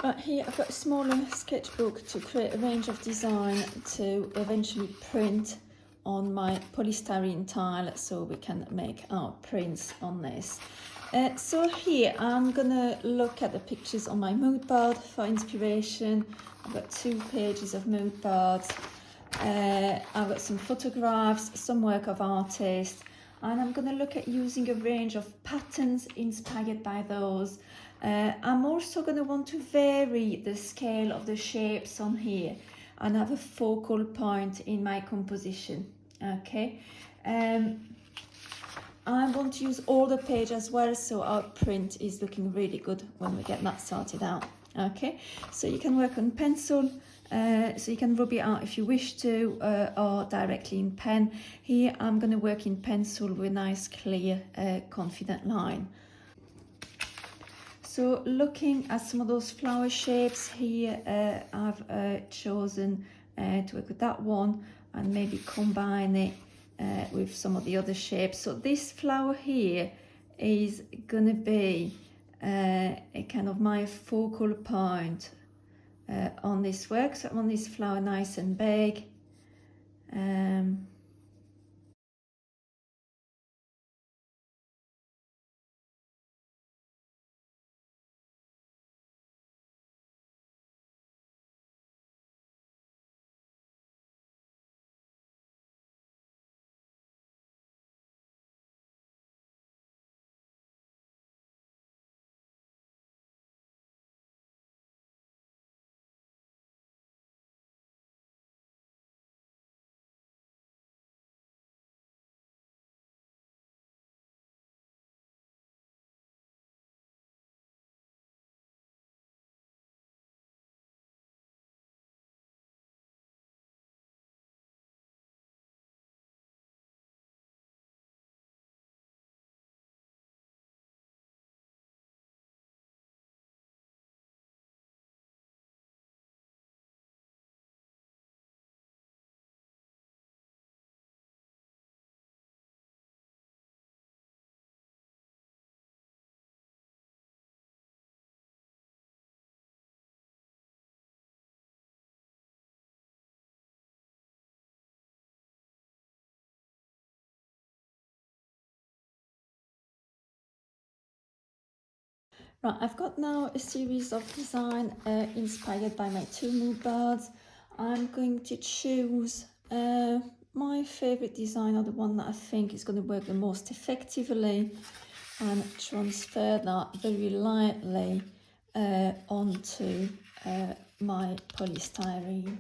Right, here I've got a smaller sketchbook to create a range of design to eventually print on my polystyrene tile so we can make our prints on this. So here I'm gonna look at the pictures on my mood board for inspiration. I've got 2 pages of mood boards. I've got some photographs, some work of artists, and I'm going to look at using a range of patterns inspired by those. I'm also going to want to vary the scale of the shapes on here and have a focal point in my composition. Okay. I want to use all the page as well, so our print is looking really good when we get that sorted out. Okay, so you can work on pencil, so you can rub it out if you wish to, or directly in pen. Here I'm going to work in pencil with a nice clear confident line. So looking at some of those flower shapes here, I've chosen to work with that one and maybe combine it with some of the other shapes. So this flower here is going to be a kind of my focal point on this work. So I want this flower nice and big. Right, I've got now a series of design inspired by my 2 mood boards. I'm going to choose my favorite design, or the one that I think is going to work the most effectively, and transfer that very lightly onto my polystyrene.